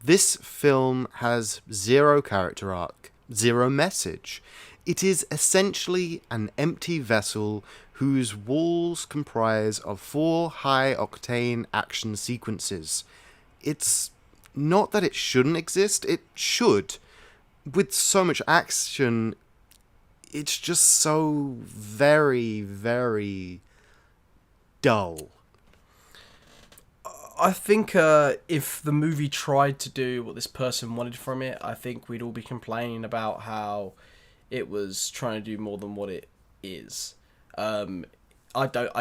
This film has zero character arc, zero message. It is essentially an empty vessel whose walls comprise of 4 high-octane action sequences. It's not that it shouldn't exist, it should. With so much action, it's just so very, very dull. I think if the movie tried to do what this person wanted from it, I think we'd all be complaining about how it was trying to do more than what it is. I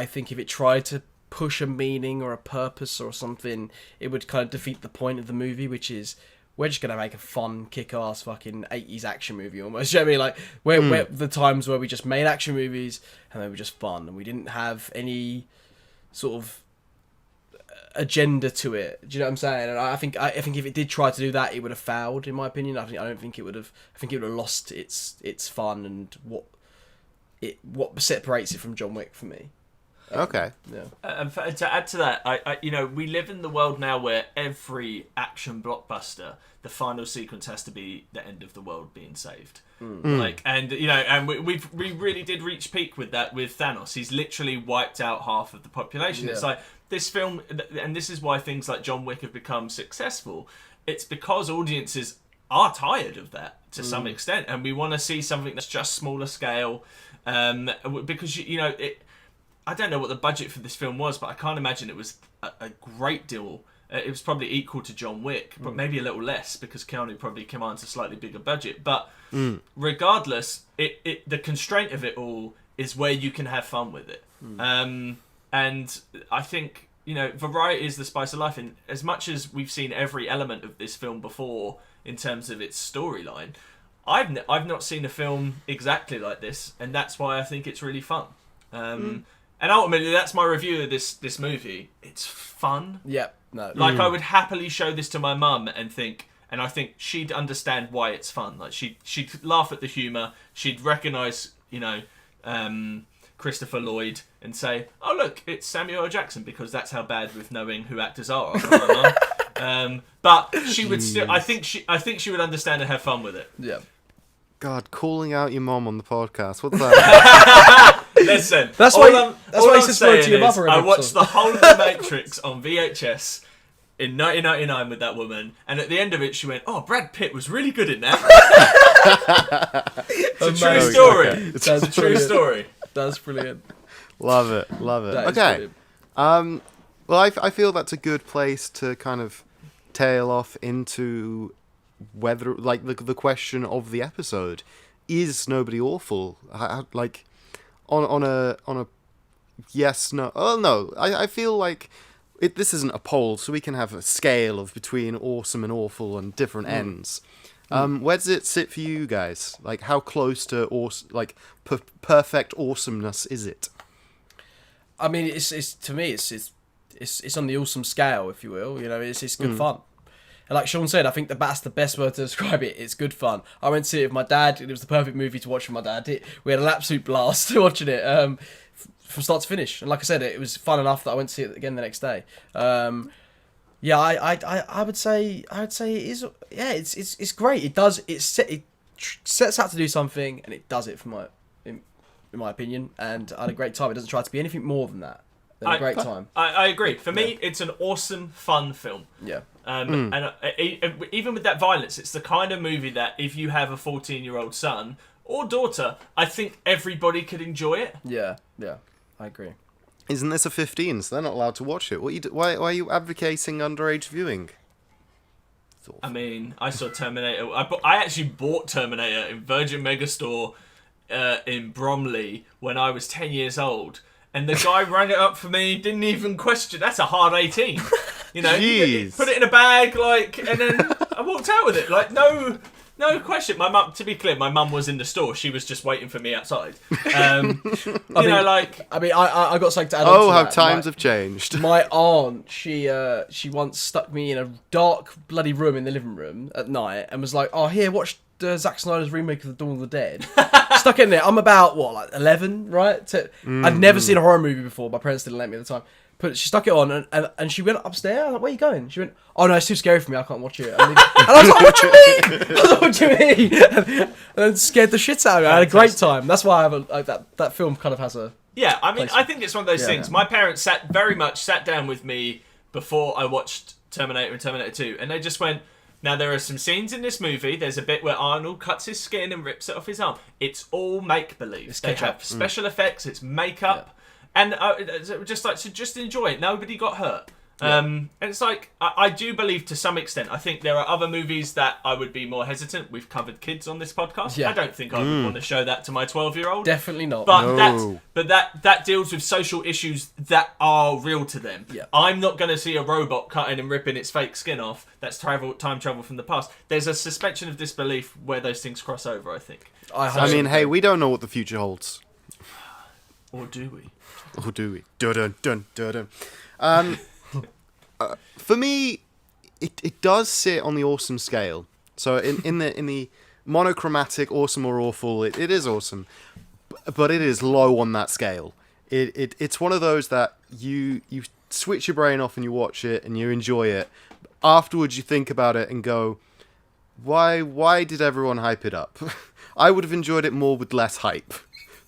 think if it tried to push a meaning or a purpose or something, it would kind of defeat the point of the movie, which is we're just gonna make a fun, kick-ass, fucking 80s action movie almost. You know what I mean? Where the times where we just made action movies and they were just fun and we didn't have any sort of agenda to it. Do you know what I'm saying? And I think if it did try to do that, it would have failed, in my opinion. I don't think it would have. I think it would have lost its fun and what separates it from John Wick for me. Okay. Yeah. And to add to that, I we live in the world now where every action blockbuster, the final sequence has to be the end of the world being saved. And we really did reach peak with that with Thanos. He's literally wiped out half of the population. Yeah. It's this film, and this is why things like John Wick have become successful. It's because audiences are tired of that to some extent, and we want to see something that's just smaller scale. Because I don't know what the budget for this film was, but I can't imagine it was a great deal. It was probably equal to John Wick, but maybe a little less because Keanu probably commands a slightly bigger budget. But regardless, the constraint of it all is where you can have fun with it. And I think, variety is the spice of life. And as much as we've seen every element of this film before in terms of its storyline, I've not seen a film exactly like this, and that's why I think it's really fun. And ultimately, that's my review of this movie. It's fun. Yeah. No. Like, I would happily show this to my mum and I think she'd understand why it's fun. Like, she'd laugh at the humour. She'd recognise, Christopher Lloyd and say, "Oh, look, it's Samuel L. Jackson," because that's how bad with knowing who actors are. But she would still. I think she would understand and have fun with it. Yeah. God, calling out your mom on the podcast. What's that? Listen, That's why you subscribe to your mother. I watched the whole of The Matrix on VHS in 1999 with that woman, and at the end of it, she went, "Oh, Brad Pitt was really good in that." It's a true story. It's a true story. That's brilliant. Love it. Okay. Brilliant. Well, I feel that's a good place to kind of tail off into whether, like, the question of the episode: is nobody awful? Like, on a yes, no. Oh no, I feel like this isn't a poll, so we can have a scale of between awesome and awful and different ends. Where does it sit for you guys? Like, how close to perfect awesomeness is it? I mean, it's to me, it's on the awesome scale, if you will. It's good fun. And like Sean said, I think that's the best word to describe it. It's good fun. I went to see it with my dad. It was the perfect movie to watch with my dad. We had an absolute blast watching it from start to finish. And like I said, it was fun enough that I went to see it again the next day. Yeah, I would say it is. Yeah, it's great. It sets out to do something, and it does it in my opinion. And I had a great time. It doesn't try to be anything more than that. A great time. I agree. For me, it's an awesome, fun film. Yeah. And even with that violence, it's the kind of movie that if you have a 14-year-old son or daughter, I think everybody could enjoy it. Yeah, I agree. Isn't this a 15? So they're not allowed to watch it. Why are you advocating underage viewing? I mean, I saw Terminator. I actually bought Terminator in Virgin Megastore in Bromley when I was 10 years old. And the guy rang it up for me, didn't even question. That's a hard 18. Jeez. Put it in a bag, and then I walked out with it. Like, no question. My mum, to be clear, my mum was in the store. She was just waiting for me outside. I got something to add on to Oh, how that. times have changed. My aunt, she once stuck me in a dark bloody room in the living room at night and was like, "Oh, here, watch Zack Snyder's remake of The Dawn of the Dead." Stuck in there. I'm about 11, right? I'd never seen a horror movie before. My parents didn't let me at the time. But she stuck it on and she went upstairs. I was like, "Where are you going?" She went, "Oh no, it's too scary for me. I can't watch it." And I was like, "What do you mean?" I was like, "What do you mean?" And scared the shit out of me. I had a great time. That's why I have that film kind of has a. Yeah, I mean, I think it's one of those things. My parents sat down with me before I watched Terminator and Terminator 2, and they just went, "Now, there are some scenes in this movie. There's a bit where Arnold cuts his skin and rips it off his arm. It's all make-believe. They have special effects, it's makeup, and just enjoy it. Nobody got hurt. And it's like, I do believe to some extent, I think there are other movies that I would be more hesitant. We've covered kids on this podcast. Yeah. I don't think I would want to show that to my 12-year-old. Definitely not. But No. that deals with social issues that are real to them. Yeah. I'm not going to see a robot cutting and ripping its fake skin off. That's time travel from the past. There's a suspension of disbelief where those things cross over, I think. I mean, hey, we don't know what the future holds. Or do we? Or do we? Dun dun dun dun. For me, it does sit on the awesome scale. So in the monochromatic awesome or awful, it is awesome, but it is low on that scale. It's one of those that you switch your brain off and you watch it and you enjoy it. Afterwards, you think about it and go, why did everyone hype it up? I would have enjoyed it more with less hype,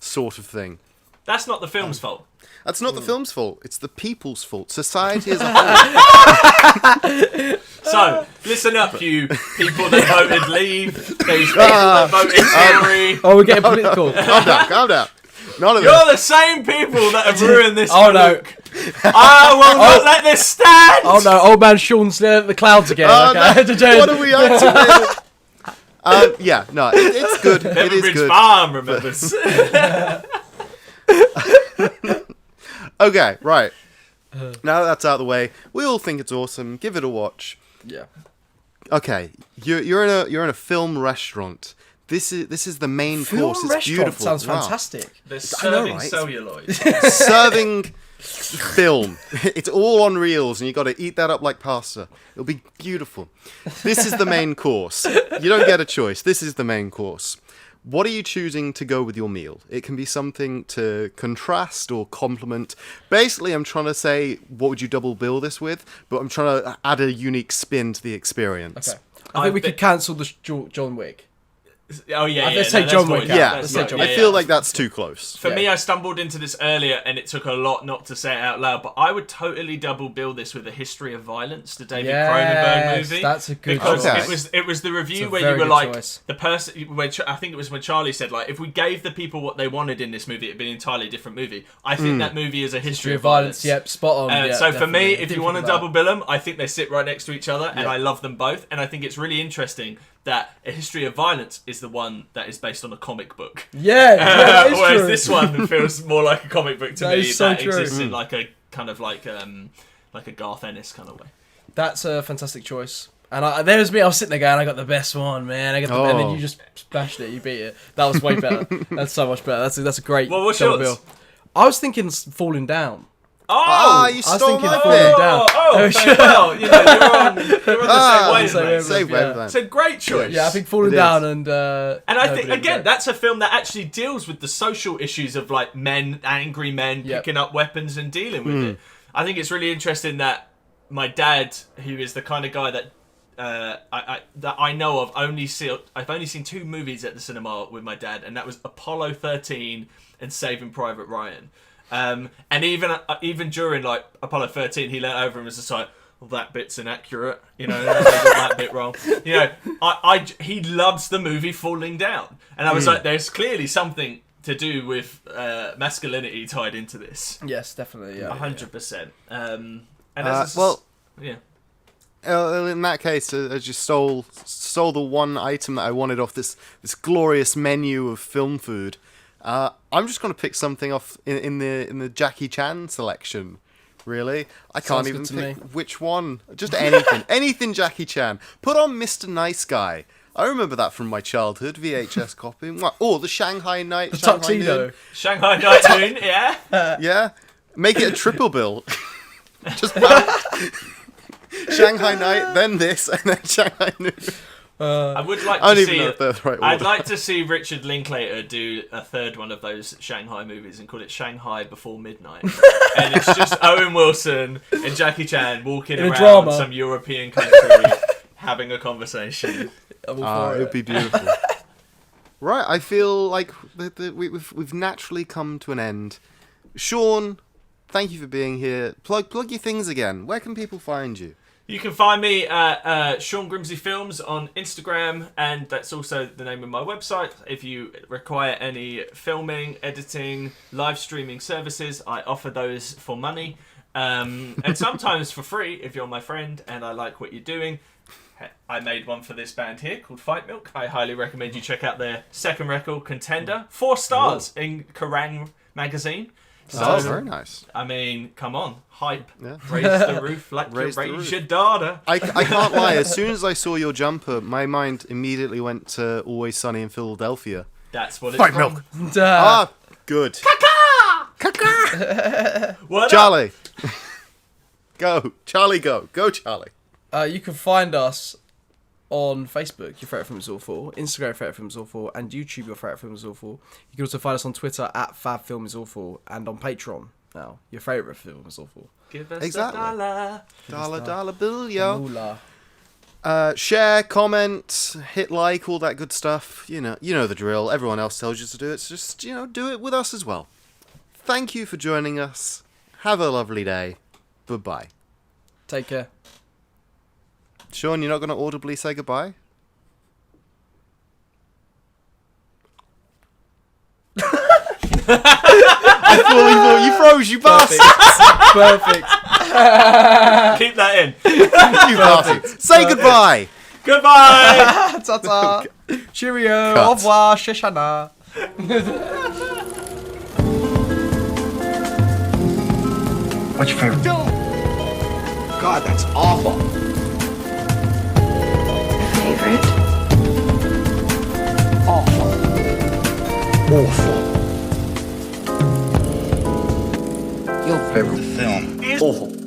sort of thing. That's not the film's fault. That's not the film's fault. It's the people's fault. Society as a whole. So, listen up, you people that voted leave. Those people that voted Tory. Oh, we're getting political. Calm down. None of You're this. the same people that have ruined this. Oh no! Luke. I will not let this stand. Oh no! Old man Sean's staring at the clouds again. Oh, Okay. no. What are we up to? Yeah, no, it's good. It is Bridge good. Farm remembers. Okay, right. Now that that's out of the way, we all think it's awesome. Give it a watch. Yeah. Okay, you're in a film restaurant. This is the main Film course. It's restaurant beautiful. sounds Wow. fantastic. They're serving right? celluloid. Serving film. It's all on reels, and you got to eat that up like pasta. It'll be beautiful. This is the main course. You don't get a choice. This is the main course. What are you choosing to go with your meal? It can be something to contrast or complement. Basically, I'm trying to say, what would you double bill this with? But I'm trying to add a unique spin to the experience. Okay. I think we could cancel the John Wick. Oh yeah, Let's say John Wick. Yeah, John I feel like that's too close. For me, I stumbled into this earlier, and it took a lot not to say it out loud. But I would totally double bill this with A History of Violence, the David Cronenberg movie. That's a good because choice. it was the review a where very you were good like choice. the person. I think it was when Charlie said like, if we gave the people what they wanted in this movie, it'd be an entirely different movie. I think that movie is A History of Violence. Yep, spot on. So for me, if you want to to double bill them, I think they sit right next to each other, and I love them both. And I think it's really interesting that A History of Violence is the one that is based on a comic book. that is whereas true. this one feels more like a comic book to That me. is so That true. exists in like a kind of like a Garth Ennis kind of way. That's a fantastic choice. And there was me, I was sitting there going, I got the best one, man. And then you just splashed it, you beat it. That was way better. That's so much better. That's a great Well, what's double yours? bill. I was thinking Falling Down. Oh, you I was stole thinking my Falling pick. Down. Well, you're on the same wavelength. Same Yeah. wavelength. It's a great choice. Yeah, I think Falling It Down is. and I think, Nobody again, Regret. that's a film that actually deals with the social issues of, like, angry men Yep. picking up weapons and dealing with it. I think it's really interesting that my dad, who is the kind of guy that I know of, I've only seen 2 movies at the cinema with my dad, and that was Apollo 13 and Saving Private Ryan. And even during, like, Apollo 13, he leant over and was just like, well, that bit's inaccurate, they got that bit wrong. He loves the movie Falling Down, and I was like, there's clearly something to do with masculinity tied into this. yes, definitely, yeah. 100%. And yeah. In that case, I just stole the one item that I wanted off this glorious menu of film food. I'm just going to pick something off in the Jackie Chan selection. Really, I can't Sounds even good to pick me. which one. Just anything, anything Jackie Chan. Put on Mr. Nice Guy. I remember that from my childhood VHS copy. Oh, the Shanghai Night, The Shanghai tuxedo. Noon. Shanghai Night Noon, yeah. Yeah, make it a triple bill. Just Shanghai Night, then this, and then Shanghai Noon. I would like I to don't even know if they're the right I'd order. like to see Richard Linklater do a third one of those Shanghai movies and call it Shanghai Before Midnight. And it's just Owen Wilson and Jackie Chan walking In a around drama. some European country having a conversation. I'm all for It would be beautiful. Right, I feel like we've naturally come to an end. Sean, thank you for being here. Plug your things again. Where can people find you? You can find me at Sean Grimsey Films on Instagram, and that's also the name of my website. If you require any filming, editing, live streaming services, I offer those for money, and sometimes for free if you're my friend and I like what you're doing. I made one for this band here called Fight Milk. I highly recommend you check out their second record, Contender. 4 stars in Kerrang! Magazine. So, very nice. I mean, come on, hype. Yeah. Raise the roof like Raise the you raise roof. your daughter. I can't lie. As soon as I saw your jumper, my mind immediately went to Always Sunny in Philadelphia. That's what it's Fight from. Milk. Duh. Good. What up? Charlie. Go. Charlie, go. Go, Charlie. You can find us on Facebook, Your Favourite Film is Awful, Instagram, Your Favourite Film is Awful, and YouTube, Your Favourite Film is Awful. You can also find us on Twitter at FabFilmIsAwful, and on Patreon now, Your Favourite Film is Awful. Give us Exactly. $1. Dollar bill, yo. Moolah. Share, comment, hit like, all that good stuff. You know the drill. Everyone else tells you to do it. So just, do it with us as well. Thank you for joining us. Have a lovely day. Goodbye. Take care. Sean, you're not going to audibly say goodbye? I fully thought you froze, you bastard! Perfect. Keep that in. You bastard! Say goodbye! Goodbye. Ta-ta. Cheerio. Cut. Au revoir. Shoshana. What's your favorite? God, that's awful. Favorite? Awful. Your favorite film? Awful.